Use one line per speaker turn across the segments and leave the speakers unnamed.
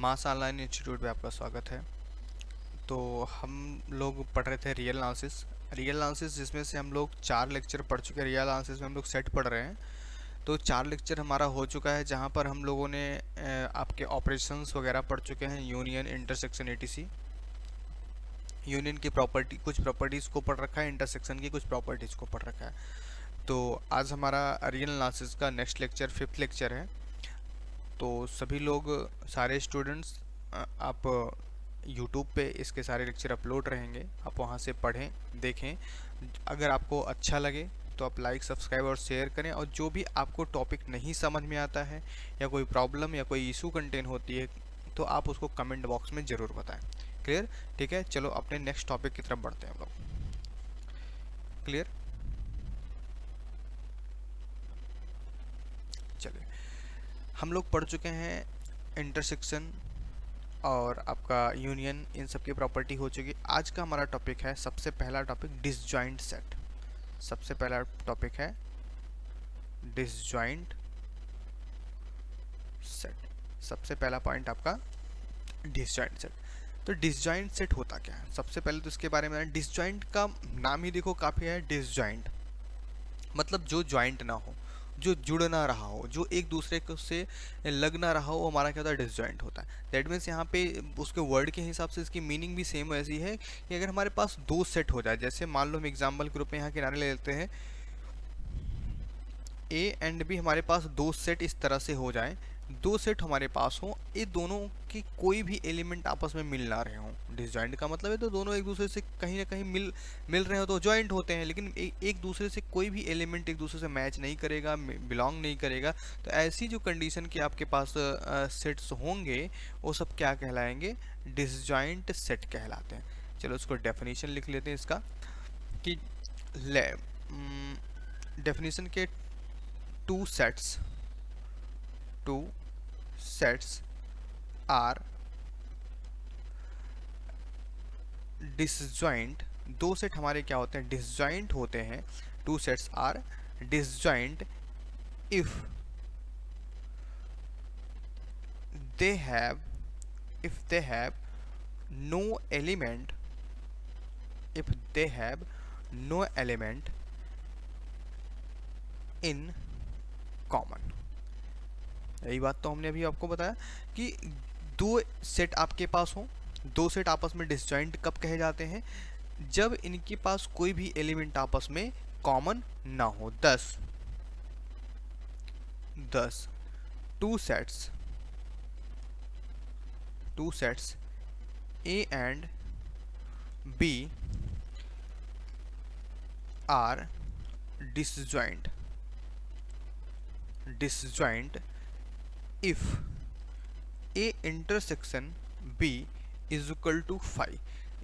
मास online institute में आपका स्वागत है। तो हम लोग पढ़ रहे थे रियल एनालिसिस जिसमें से हम लोग 4 लेक्चर पढ़ चुके हैं। रियल एनालिसिस में हम लोग सेट पढ़ रहे हैं। तो 4 लेक्चर हमारा हो चुका है, जहाँ पर हम लोगों ने आपके ऑपरेशंस वगैरह पढ़ चुके हैं, यूनियन, इंटरसेक्शन, एटीसी। यूनियन की प्रॉपर्टी, कुछ प्रॉपर्टीज़ को पढ़ रखा है, इंटरसेक्शन की कुछ प्रॉपर्टीज़ को पढ़ रखा है। तो आज हमारा रियल एनालिसिस का नेक्स्ट लेक्चर 5th लेक्चर है। तो सभी लोग, सारे स्टूडेंट्स, आप यूट्यूब पे इसके सारे लेक्चर अपलोड रहेंगे, आप वहाँ से पढ़ें, देखें। अगर आपको अच्छा लगे तो आप लाइक, सब्सक्राइब और शेयर करें। और जो भी आपको टॉपिक नहीं समझ में आता है या कोई प्रॉब्लम या कोई इशू कंटेन होती है तो आप उसको कमेंट बॉक्स में ज़रूर बताएं। क्लियर? ठीक है, चलो अपने नेक्स्ट टॉपिक की तरफ बढ़ते हैं हम लोग। क्लियर? चलिए, हम लोग पढ़ चुके हैं इंटरसेक्शन और आपका यूनियन, इन सब की प्रॉपर्टी हो चुकी। आज का हमारा टॉपिक है, सबसे पहला टॉपिक, डिसजॉइंट सेट। सबसे पहला टॉपिक है डिसजॉइंट सेट। सबसे पहला पॉइंट आपका डिसजॉइंट सेट। तो डिसजॉइंट सेट होता क्या है? सबसे पहले तो इसके बारे में, डिसजॉइंट का नाम ही देखो काफ़ी है। डिसजॉइंट मतलब जो जॉइंट ना हो, जो जुड़ ना रहा हो, जो एक दूसरे को से लग ना रहा हो, वो हमारा क्या होता है? डिसजॉइंट होता है। दैट मीन्स यहाँ पे उसके वर्ड के हिसाब से इसकी मीनिंग भी सेम ऐसी है कि अगर हमारे पास दो सेट हो जाए, जैसे मान लो हम एग्जाम्पल के रूप में यहाँ किनारे ले लेते हैं, ए एंड बी, हमारे पास दो सेट इस तरह से हो जाए, दो सेट हमारे पास हो, ये दोनों की कोई भी एलिमेंट आपस में मिल ना रहे हों। डिसजॉइंट का मतलब है तो दोनों एक दूसरे से कहीं ना कहीं मिल रहे हो तो जॉइंट होते हैं, लेकिन एक दूसरे से कोई भी एलिमेंट एक दूसरे से मैच नहीं करेगा, बिलोंग नहीं करेगा। तो ऐसी जो कंडीशन के आपके पास सेट्स होंगे, वो सब क्या कहलाएंगे? डिसजॉइंट सेट कहलाते हैं। चलो उसको डेफिनेशन लिख लेते हैं इसका कि डेफिनेशन के two sets are disjoint। दो सेट हमारे क्या होते हैं? डिसजॉइंट होते हैं। Two sets are disjoint if they have no element, if they have no element in common। यही बात तो हमने अभी आपको बताया कि दो सेट आपके पास हो, दो सेट आपस में डिसजॉइंट कब कहे जाते हैं? जब इनके पास कोई भी एलिमेंट आपस में कॉमन ना हो। 10 two sets A and B are disjoint if A intersection B is equal to 5।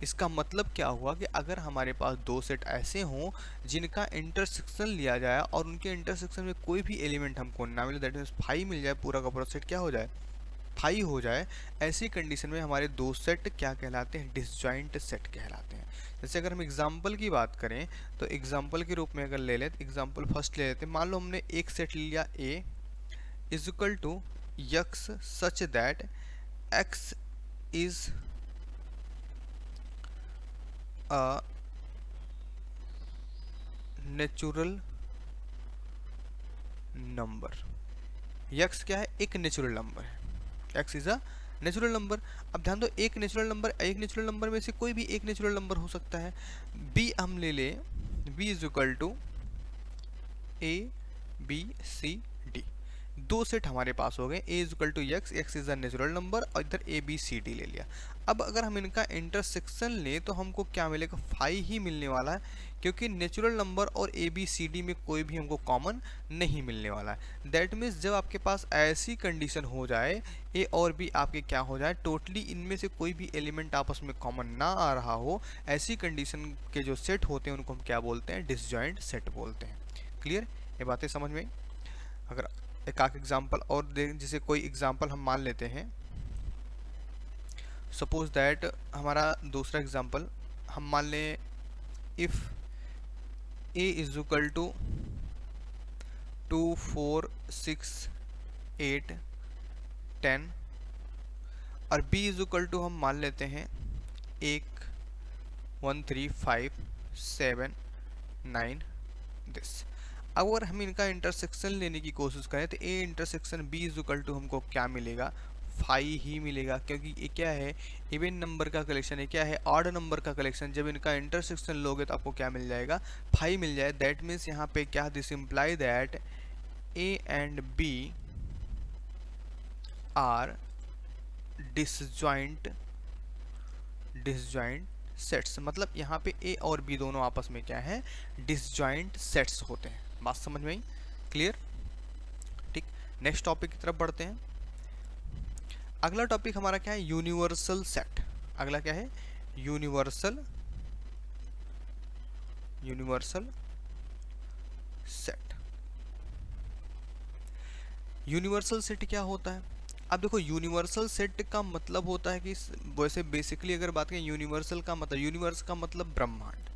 इसका मतलब क्या हुआ कि अगर हमारे पास दो सेट ऐसे हों जिनका इंटरसेक्शन लिया जाए और उनके इंटरसेक्शन में कोई भी एलिमेंट हमको ना मिले, दैट मीन्स 5 मिल जाए, पूरा का पूरा सेट क्या हो जाए? 5 हो जाए। ऐसी कंडीशन में हमारे दो सेट क्या कहलाते हैं? डिसजॉइंट सेट कहलाते हैं। जैसे अगर हम एग्जाम्पल की बात करें तो एग्जाम्पल के रूप में अगर ले लेते, एग्जाम्पल फर्स्ट ले लेते, मान लो हमने एक सेट लिया A is equal to x such that x is a natural number। x क्या है? एक नेचुरल नंबर है। x is a natural number. अब ध्यान दो, एक नेचुरल नंबर में से कोई भी एक नेचुरल नंबर हो सकता है। b हम ले ले, b is equal to a b c d। दो सेट हमारे पास हो गए, a is equal to X, X is a natural number, और इधर ए बी सी डी ले लिया। अब अगर हम इनका इंटरसेक्शन लें तो हमको क्या मिलेगा? 5 ही मिलने वाला है, क्योंकि नेचुरल नंबर और ए बी सी डी में कोई भी हमको कॉमन नहीं मिलने वाला है। दैट मीन्स जब आपके पास ऐसी कंडीशन हो जाए, ए और बी आपके क्या हो जाए, टोटली इनमें से कोई भी एलिमेंट आपस में कॉमन ना आ रहा हो, ऐसी कंडीशन के जो सेट होते हैं उनको हम क्या बोलते हैं? डिसजॉइंट सेट बोलते हैं। क्लियर? ये बातें समझ में? अगर एक आख एग्जाम्पल और देख, जैसे कोई एग्जाम्पल हम मान लेते हैं, सपोज दैट हमारा दूसरा एग्जाम्पल हम मान लें, if A is equal to 2 4 6 8 10 और b इज इक्वल टू हम मान लेते हैं 1 1 3 5 7 9 दिस। अगर हम इनका इंटरसेक्शन लेने की कोशिश करें तो a intersection b is equal to हमको क्या मिलेगा, 5 ही मिलेगा, क्योंकि ये क्या है, इवन नंबर का कलेक्शन है, क्या है, ऑड नंबर का कलेक्शन। जब इनका इंटरसेक्शन लोगे तो आपको क्या मिल जाएगा, 5 मिल जाए। दैट मीन्स यहाँ पे क्या, this imply that a and b are disjoint sets. मतलब यहाँ पे a और b दोनों आपस में क्या है, डिसजॉइंट सेट्स होते हैं। बात समझ में आई, क्लियर? ठीक, नेक्स्ट टॉपिक की तरफ बढ़ते हैं। अगला टॉपिक हमारा क्या है, यूनिवर्सल सेट। अगला क्या है, यूनिवर्सल सेट। यूनिवर्सल सेट क्या होता है? अब देखो, यूनिवर्सल सेट का मतलब होता है कि वैसे बेसिकली अगर बात करें, यूनिवर्सल का मतलब, यूनिवर्स का मतलब ब्रह्मांड,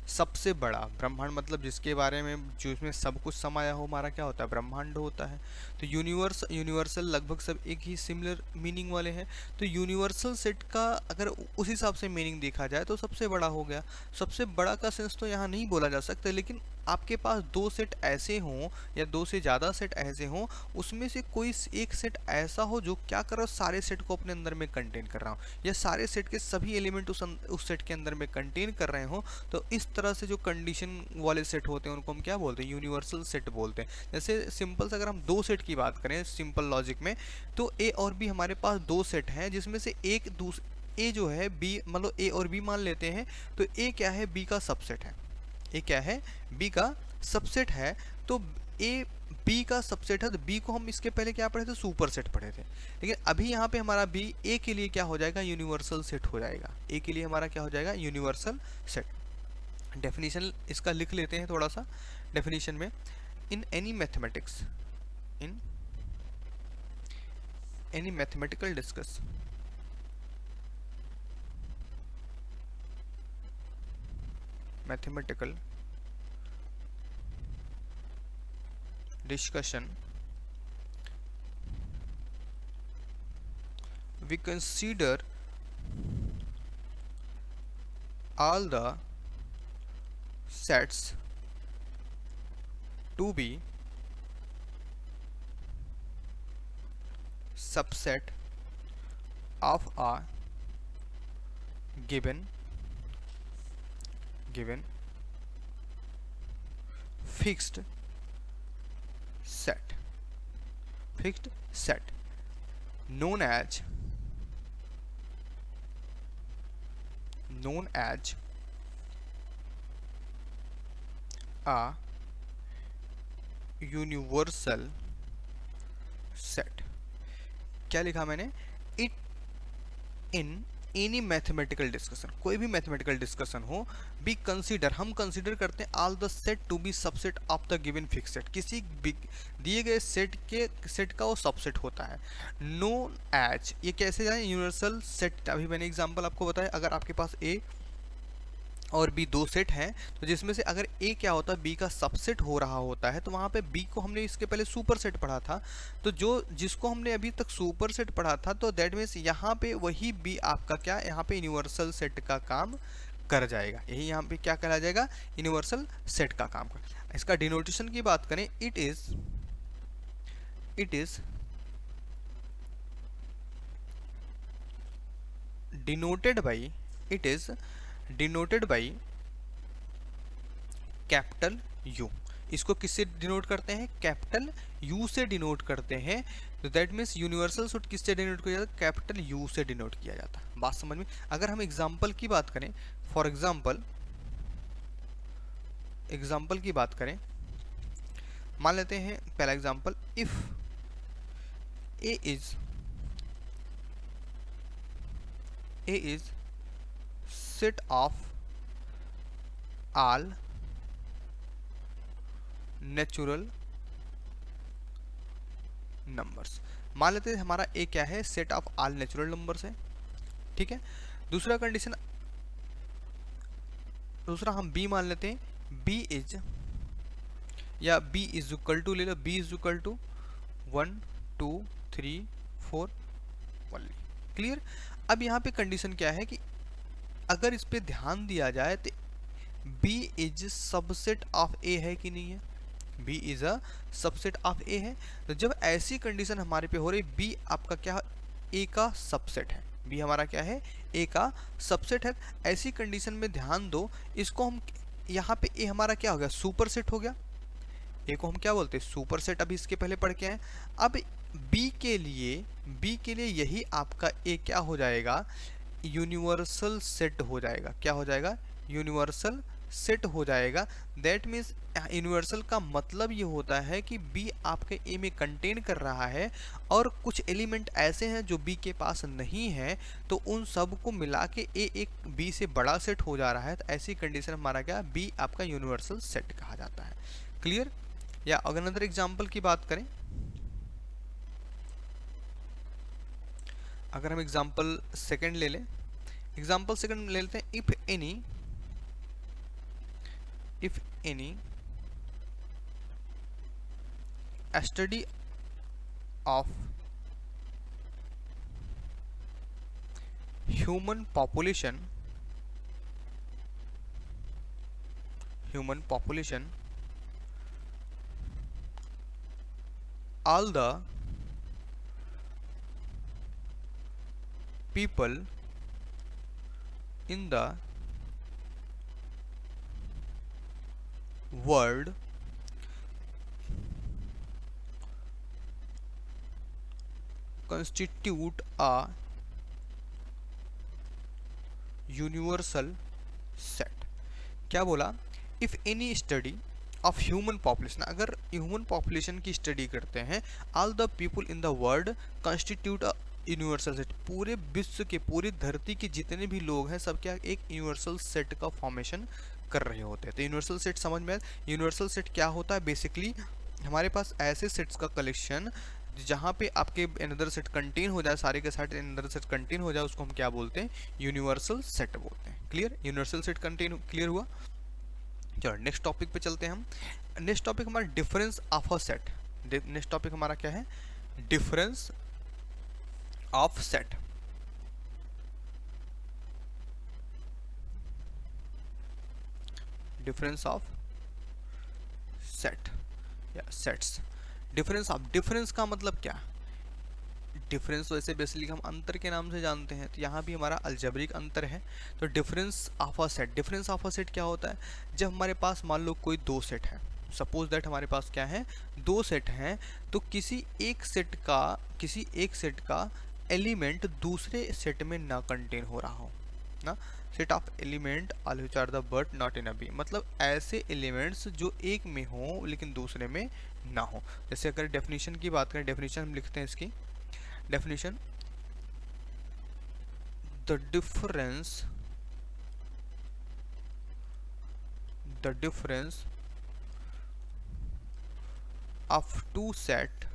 सबसे बड़ा ब्रह्मांड, मतलब जिसके बारे में, जो इसमें सब कुछ समाया हो, हमारा क्या होता है, ब्रह्मांड होता है। तो यूनिवर्सल लगभग सब एक ही सिमिलर मीनिंग वाले हैं। तो यूनिवर्सल सेट का अगर उस हिसाब से मीनिंग देखा जाए तो सबसे बड़ा हो गया। सबसे बड़ा का सेंस तो यहाँ नहीं बोला जा सकता, लेकिन आपके पास दो सेट ऐसे हों या दो से ज़्यादा सेट ऐसे हों, उसमें से कोई एक सेट ऐसा हो जो क्या कर रहा हो, सारे सेट को अपने अंदर में कंटेन कर रहा हो, या सारे सेट के सभी एलिमेंट उस सेट के अंदर में कंटेन कर रहे हो। तो इस तरह से जो कंडीशन वाले सेट होते हैं उनको हम क्या बोलते हैं, यूनिवर्सल सेट बोलते हैं। जैसे सिंपल से अगर हम दो सेट की बात करें सिंपल लॉजिक में, तो ए और बी हमारे पास दो सेट हैं, जिसमें से एक ए जो है बी, मतलब ए और बी मान लेते हैं, तो ए क्या है, बी का सबसेट है। ए क्या है, बी का सबसेट है। तो ए बी का सबसेट है, तो बी को हम इसके पहले क्या पढ़े थे, सुपर सेट पढ़े थे। लेकिन अभी यहाँ पे हमारा बी ए के लिए क्या हो जाएगा, यूनिवर्सल सेट हो जाएगा। ए के लिए हमारा क्या हो जाएगा, यूनिवर्सल सेट। डेफिनेशन इसका लिख लेते हैं थोड़ा सा। डेफिनेशन में, in any mathematics, in any mathematical discuss, mathematical discussion, we consider all the sets to be subset of a given fixed set known as a universal set. क्या लिखा मैंने, it in any mathematical discussion, कोई भी mathematical discussion हो, be consider, हम consider करते हैं all the set to be subset of the given fix set, किसी दिए गए सेट का वो सबसेट होता है। नोन एज, ये कैसे जाए, यूनिवर्सल सेट। अभी मैंने एग्जांपल आपको बताया, अगर आपके पास ए और बी दो सेट हैं, तो जिसमें से अगर ए क्या होता है, बी का सबसेट हो रहा होता है, तो वहाँ पे बी को हमने इसके पहले सुपर सेट पढ़ा था, तो जो जिसको हमने अभी तक सुपर सेट पढ़ा था, तो दैट मीन्स यहाँ पे वही बी आपका क्या, यहाँ पे यूनिवर्सल सेट का काम कर जाएगा। यही यहाँ पे क्या कहा जाएगा, यूनिवर्सल सेट का काम कर। इसका डिनोटेशन की बात करें, it is denoted by capital you. इसको किससे डिनोट करते हैं, कैपिटल यू से डिनोट करते हैं। तो दैट मीन्स यूनिवर्सल सेट किससे डिनोट किया जाता है, कैपिटल यू से डिनोट किया जाता है। बात समझ में? अगर हम एग्जांपल की बात करें, फॉर एग्जांपल की बात करें, मान लेते हैं पहला example, if A is set of all natural numbers. मान लेते हैं हमारा ए क्या है, set of all natural numbers है, ठीक है। दूसरा कंडीशन, दूसरा हम बी मान लेते हैं, बी इज, या बी इज इक्वल टू ले लो, B is equal to 1 2 3 4 only. Clear. अब यहाँ पे कंडीशन क्या है कि अगर इस पे ध्यान दिया जाए तो B is subset of A है कि नहीं है, B is a subset of A है। तो जब ऐसी कंडीशन हमारे पे हो रही, B आपका क्या, A का सबसेट है, B हमारा क्या है, A का सबसेट है, ऐसी कंडीशन में ध्यान दो, इसको हम यहाँ पे A हमारा क्या हो गया, सुपर सेट हो गया, A को हम क्या बोलते हैं, सुपर सेट, अभी इसके पहले पढ़ के आए। अब B के लिए यही आपका A क्या हो जाएगा, यूनिवर्सल सेट हो जाएगा, क्या हो जाएगा, यूनिवर्सल सेट हो जाएगा। दैट मीन्स यूनिवर्सल का मतलब ये होता है कि B आपके A में कंटेन कर रहा है और कुछ एलिमेंट ऐसे हैं जो B के पास नहीं है, तो उन सब को मिला के A एक B से बड़ा सेट हो जा रहा है। तो ऐसी कंडीशन हमारा क्या, B आपका यूनिवर्सल सेट कहा जाता है। क्लियर। या अगर अनदर एग्जाम्पल की बात करें, अगर हम एग्जाम्पल सेकंड ले लें, एग्जाम्पल सेकंड ले लेते हैं, if any study of human population all the people in the world constitute a universal set। क्या बोला, if any study of human population, अगर ह्यूमन पॉपुलेशन की स्टडी करते हैं, all the people in the world constitute a universal set, पूरे विश्व के, पूरी धरती के जितने भी लोग हैं सब क्या एक यूनिवर्सल सेट का फॉर्मेशन कर रहे होते हैं। तो यूनिवर्सल सेट समझ में आया। यूनिवर्सल सेट क्या होता है, बेसिकली हमारे पास ऐसे सेट्स का कलेक्शन जहाँ पे आपके अनदर सेट कंटेन हो जाए, सारे के साथ अनदर सेट कंटेन हो जाए, उसको हम क्या बोलते हैं, यूनिवर्सल सेट बोलते हैं। Clear, universal set contain clear हुआ। चलो नेक्स्ट टॉपिक पे चलते हैं हम। नेक्स्ट टॉपिक हमारा difference of a set. Next topic हमारा क्या है, difference of set. Difference of set या सेट्स। डिफरेंस का मतलब क्या, डिफरेंस वैसे बेसिकली हम अंतर के नाम से जानते हैं, तो यहाँ भी हमारा अलजेब्रिक अंतर है। तो डिफरेंस ऑफ अ सेट क्या होता है, जब हमारे पास मान लो कोई दो सेट है, सपोज दैट हमारे पास क्या है, दो सेट हैं, तो किसी एक सेट का एलिमेंट दूसरे सेट में ना कंटेन हो रहा हो ना, set of element all which are the but not in A B, मतलब ऐसे एलिमेंट्स जो एक में हो लेकिन दूसरे में ना हो। जैसे अगर डेफिनेशन की बात करें, डेफिनेशन हम लिखते हैं इसकी, definition the difference of two sets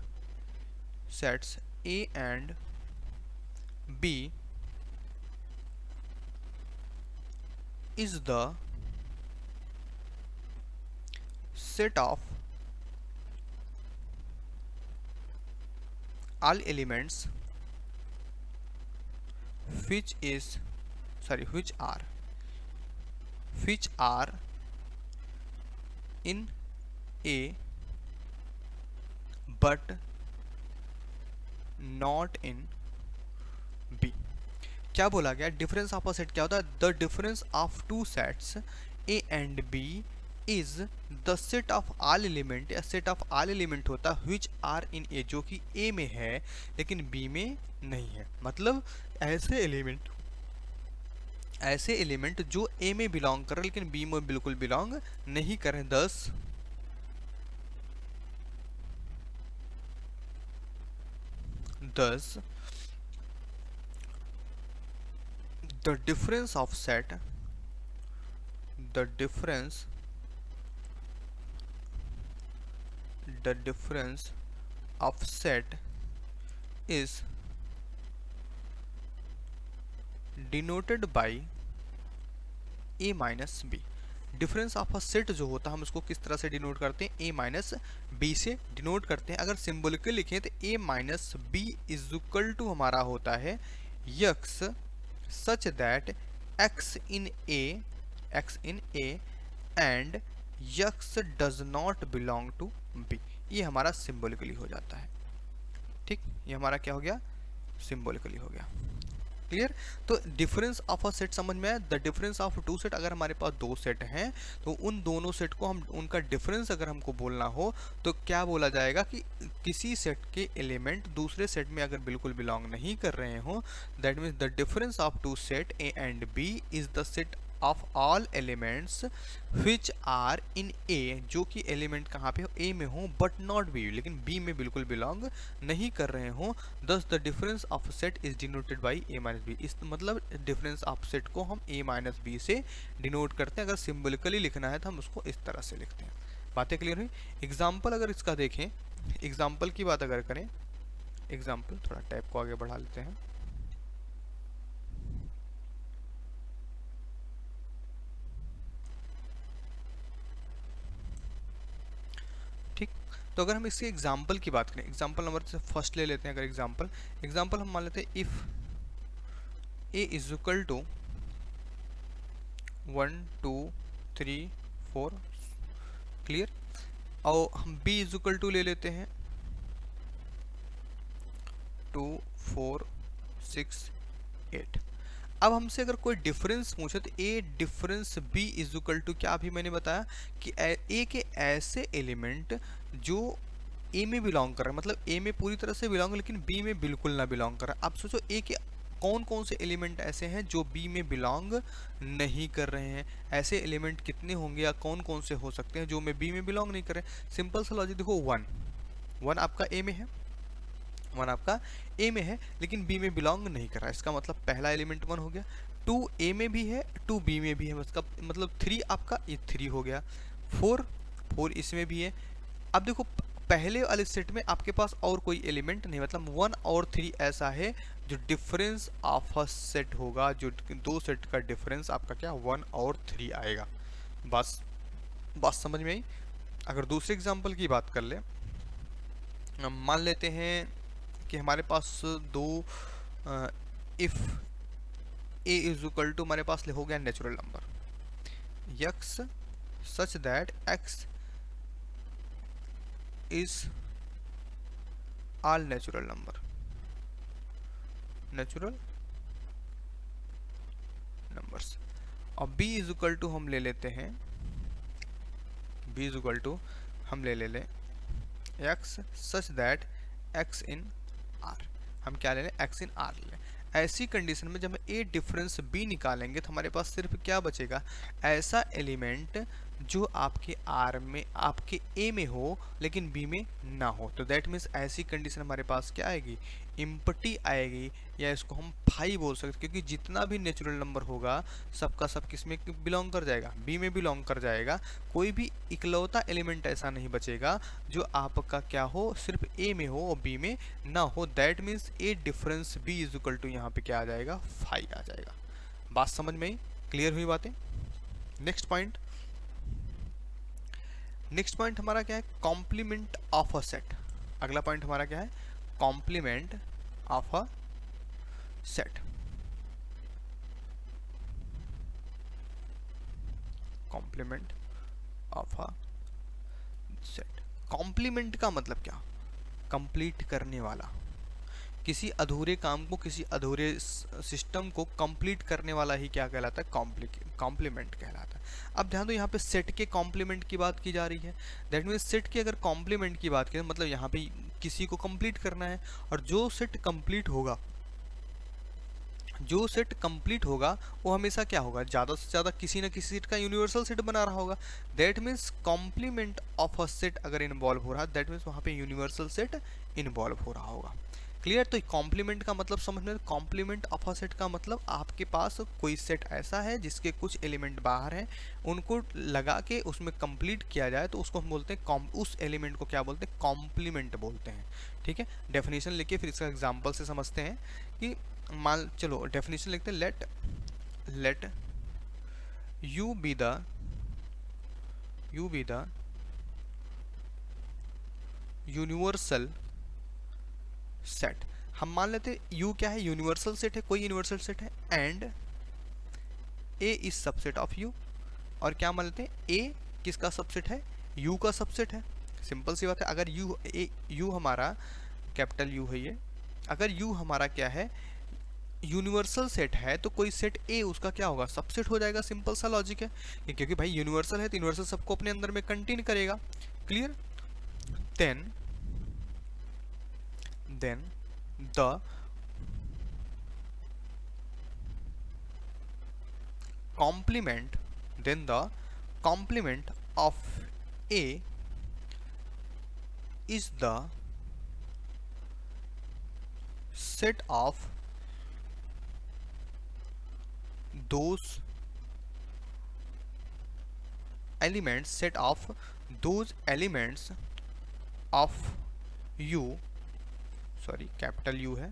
A and B is the set of all elements which are in A but not in B। क्या बोला गया, डिफरेंस ऑफ अ सेट क्या होता है, the difference of two sets A and B is the set of all element, या set of all element होता है विच are in A, जो कि A में है लेकिन B में नहीं है। मतलब ऐसे एलिमेंट जो A में बिलोंग कर रहे लेकिन B में बिल्कुल बिलोंग नहीं कर रहे। thus the difference of set is denoted by A minus B. Difference of a set जो होता है हम उसको किस तरह से डिनोट करते हैं, A माइनस बी से डिनोट करते हैं। अगर सिंबॉलिकली लिखें तो A minus B is equal to हमारा होता है X such that X in A and X does not belong to B. ये हमारा सिंबॉलिकली हो जाता है। ठीक, ये हमारा क्या हो गया, सिंबॉलिकली हो गया। क्लियर। तो डिफरेंस ऑफ अ सेट समझ में आया। The difference of two set, अगर हमारे पास दो सेट हैं तो उन दोनों सेट को हम उनका डिफरेंस अगर हमको बोलना हो तो क्या बोला जाएगा कि किसी सेट के एलिमेंट दूसरे सेट में अगर बिल्कुल बिलोंग नहीं कर रहे हो, that means the difference of two set A and B is the set of all elements which are in A, जो कि एलिमेंट कहाँ पे हो, ए में हो बट नॉट बी, लेकिन बी में बिल्कुल बिलोंग नहीं कर रहे हो। Thus the difference of set is denoted by A minus B. इस मतलब डिफरेंस ऑफ सेट को हम ए माइनस बी से डिनोट करते हैं। अगर सिंबलिकली लिखना है तो हम उसको इस तरह से लिखते हैं। बातें क्लियर हुई। एग्जाम्पल अगर इसका देखें, एग्जाम्पल की बात अगर करें, एग्जाम्पल थोड़ा टैब को आगे बढ़ा लेते हैं। ठीक, तो अगर हम इसके एग्जाम्पल की बात करें, एग्जाम्पल नंबर से फर्स्ट ले लेते हैं। अगर एग्जाम्पल हम मान लेते हैं if A is equal to 1 2 3 4, clear. और हम b इज इक्वल टू ले लेते हैं 2 4 6 8। अब हमसे अगर कोई डिफरेंस पूछे तो a difference b is equal to क्या, अभी मैंने बताया कि a के ऐसे एलिमेंट जो a में बिलोंग कर रहे हैं, मतलब a में पूरी तरह से बिलोंग लेकिन b में बिल्कुल ना बिलोंग कर रहा है। अब सोचो a के कौन कौन से एलिमेंट ऐसे हैं जो b में बिलोंग नहीं कर रहे हैं। ऐसे एलिमेंट कितने होंगे या कौन कौन से हो सकते हैं जो में b में बिलोंग नहीं कर रहे। सिंपल सा लॉजिक देखो, 1 आपका a में है, 1 आपका a में है लेकिन b में बिलोंग नहीं कर रहा है। इसका मतलब पहला एलिमेंट 1 हो गया। 2 a में भी है, 2 b में भी है, इसका मतलब 3 आपका, ये 3 हो गया। 4 इसमें भी है। अब देखो पहले वाले सेट में आपके पास और कोई एलिमेंट नहीं, मतलब 1 और 3 ऐसा है जो डिफरेंस ऑफ अ सेट होगा, जो दो सेट का डिफरेंस आपका क्या 1 और 3 आएगा। बस बात समझ में आई। अगर दूसरे एग्जांपल की बात कर ले, मान लेते हैं कि हमारे पास दो if A is equal to, हमारे पास हो गया natural number X such that X is all natural numbers, और b इज इक्वल टू हम ले लेते हैं, b इज इक्वल टू हम ले लें x such that x in r, हम क्या ले लें, x इन r ले लें। ऐसी कंडीशन में जब हम a डिफरेंस b निकालेंगे तो हमारे पास सिर्फ क्या बचेगा, ऐसा एलिमेंट जो आपके r में, आपके a में हो लेकिन b में ना हो। तो दैट मीन्स ऐसी कंडीशन हमारे पास क्या आएगी, इम्पटी आएगी, या इसको हम फाई बोल सकते, क्योंकि जितना भी नेचुरल नंबर होगा सबका सब किस में बिलोंग कर जाएगा, b में बिलोंग कर जाएगा। कोई भी इकलौता एलिमेंट ऐसा नहीं बचेगा जो आपका क्या हो, सिर्फ a में हो और b में ना हो। That means a difference b is equal to यहाँ पे क्या आ जाएगा, फाई आ जाएगा। बात समझ में आई, क्लियर हुई बातें। नेक्स्ट पॉइंट, हमारा क्या है, कॉम्प्लीमेंट ऑफ अ सेट। अगला पॉइंट हमारा क्या है, complement of a set. Complement of a set. Complement का मतलब क्या, कंप्लीट करने वाला, किसी अधूरे काम को, किसी अधूरे सिस्टम को कंप्लीट करने वाला ही क्या कहलाता है, कॉम्प्लीमेंट कहलाता है। अब ध्यान दो, यहाँ पे सेट के कॉम्प्लीमेंट की बात की जा रही है। दैट मीन्स सेट के अगर कॉम्प्लीमेंट की बात करें, मतलब यहाँ पे किसी को कंप्लीट करना है, और जो सेट कंप्लीट होगा, वो हमेशा क्या होगा, ज़्यादा से ज़्यादा किसी न किसी सेट का यूनिवर्सल सेट बना रहा होगा। That means complement of a set अगर इन्वॉल्व हो रहा है, दैट मीन्स वहाँ पे यूनिवर्सल सेट इन्वॉल्व हो रहा होगा। क्लियर। तो कॉम्प्लीमेंट का मतलब समझ में, कॉम्प्लीमेंट ऑफ अ सेट का मतलब आपके पास कोई सेट ऐसा है जिसके कुछ एलिमेंट बाहर हैं, उनको लगा के उसमें कंप्लीट किया जाए तो उसको हम बोलते हैं, उस एलिमेंट को क्या बोलते हैं, कॉम्प्लीमेंट बोलते हैं। ठीक है, डेफिनेशन लिखिए फिर इसका एग्जाम्पल से समझते हैं कि मान, चलो डेफिनेशन लिखते हैं, let you be the universal set. हम मान लेते हैं U क्या है, यूनिवर्सल सेट है, कोई यूनिवर्सल सेट है, and A is subset of U। और क्या मान लेते हैं, A किसका सबसेट है, U का सबसेट है। सिंपल सी बात है, अगर U हमारा कैपिटल U है ये, अगर U हमारा क्या है, यूनिवर्सल सेट है, तो कोई सेट A उसका क्या होगा, सबसेट हो जाएगा। सिंपल सा लॉजिक है, क्योंकि भाई यूनिवर्सल है तो यूनिवर्सल सबको अपने अंदर में कंटेन करेगा। Clear. Then the complement then the complement of A is the set of those elements of U, sorry capital U है,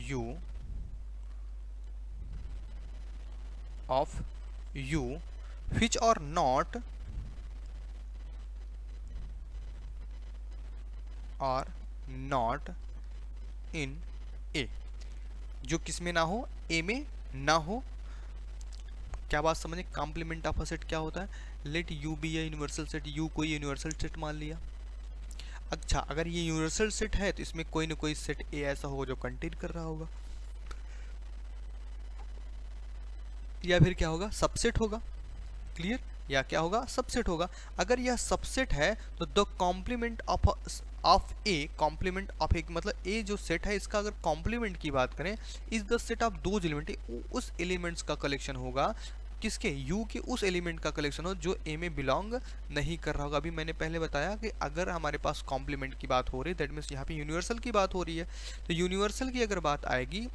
U of U which are not in A, जो किस में ना हो, A में ना हो। क्या बात समझे, कॉम्प्लीमेंट ऑफ अ सेट क्या होता है, let U be a universal set, U कोई यूनिवर्सल सेट मान लिया। अच्छा, अगर ये यूनिवर्सल सेट है तो इसमें कोई ना कोई सेट A ऐसा होगा जो कंटेन कर रहा होगा, या फिर क्या होगा, सबसेट होगा। क्लियर, या क्या होगा, सबसेट होगा। अगर यह सबसेट है तो the complement of A, complement of A मतलब ए जो सेट है इसका अगर कॉम्प्लीमेंट की बात करें, is the set of those element, उस एलिमेंट्स का कलेक्शन होगा, किसके, यू के उस एलिमेंट का कलेक्शन हो जो ए में बिलोंग नहीं कर रहा होगा। अभी मैंने पहले बताया कि अगर हमारे पास कॉम्प्लीमेंट की बात हो रही है, दैट मीन्स यहाँ पे यूनिवर्सल की बात हो रही है। तो यूनिवर्सल की अगर बात आएगी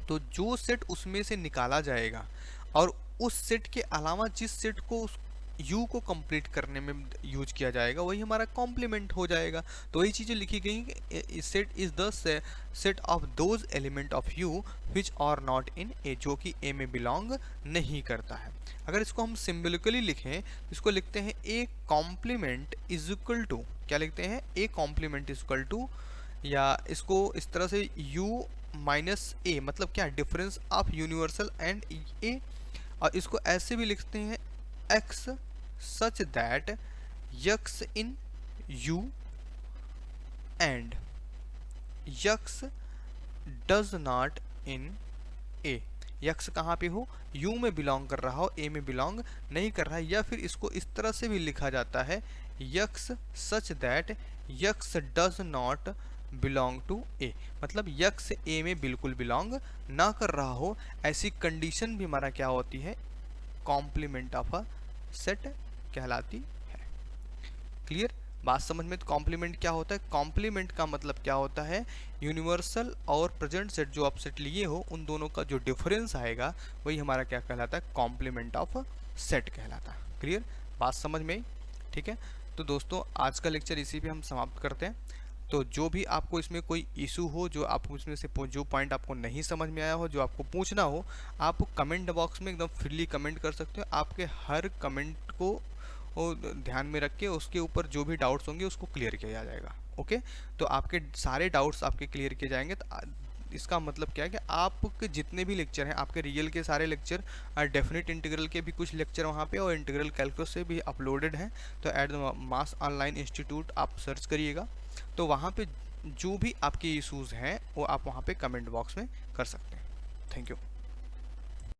तो जो सेट उसमें से निकाला जाएगा और उस सेट के अलावा जिस सेट को U को कंप्लीट करने में यूज किया जाएगा वही हमारा कॉम्प्लीमेंट हो जाएगा। तो वही चीज़ें लिखी गई कि set is the set of those element of U which are not in A, जो कि A में बिलोंग नहीं करता है। अगर इसको हम सिंबलिकली लिखें, इसको लिखते हैं A complement is equal to, क्या लिखते हैं, A complement is equal to, या इसको इस तरह से U माइनस A, मतलब क्या, difference of universal and A। और इसको ऐसे भी लिखते हैं x such that x in U and x does not in A, x कहाँ पे हो, U में बिलोंग कर रहा हो, A में बिलोंग नहीं कर रहा है। या फिर इसको इस तरह से भी लिखा जाता है x such that x does not belong to A, मतलब x A में बिल्कुल बिलोंग ना कर रहा हो, ऐसी कंडीशन भी हमारा क्या होती है, कॉम्प्लीमेंट ऑफ अ सेट कहलाती है। क्लियर, बात समझ में। तो कॉम्प्लीमेंट क्या होता है, कॉम्प्लीमेंट का मतलब क्या होता है, यूनिवर्सल और प्रेजेंट सेट जो आप सेट लिए हो उन दोनों का जो डिफरेंस आएगा वही हमारा क्या कहलाता है, कॉम्प्लीमेंट ऑफ सेट कहलाता है। क्लियर, बात समझ में आई। ठीक है, तो दोस्तों आज का लेक्चर इसी पे हम समाप्त करते हैं। तो जो भी आपको इसमें कोई इशू हो, जो आपको इसमें से जो पॉइंट आपको नहीं समझ में आया हो, जो आपको पूछना हो, आप कमेंट बॉक्स में एकदम फ्रीली कमेंट कर सकते हो। आपके हर कमेंट को ध्यान में रख के उसके ऊपर जो भी डाउट्स होंगे उसको क्लियर किया जाएगा। ओके, तो आपके सारे डाउट्स आपके क्लियर किए जाएंगे। तो इसका मतलब क्या है कि आपके जितने भी लेक्चर हैं, आपके रियल के सारे लेक्चर, डेफिनेट इंटीग्रल के भी कुछ लेक्चर वहाँ पे और इंटीग्रल कैलकुलस से भी अपलोडेड हैं। तो at the mass online institute आप सर्च करिएगा, तो वहाँ पे जो भी आपके इशूज़ हैं वो आप वहाँ पे कमेंट बॉक्स में कर सकते हैं। Thank you.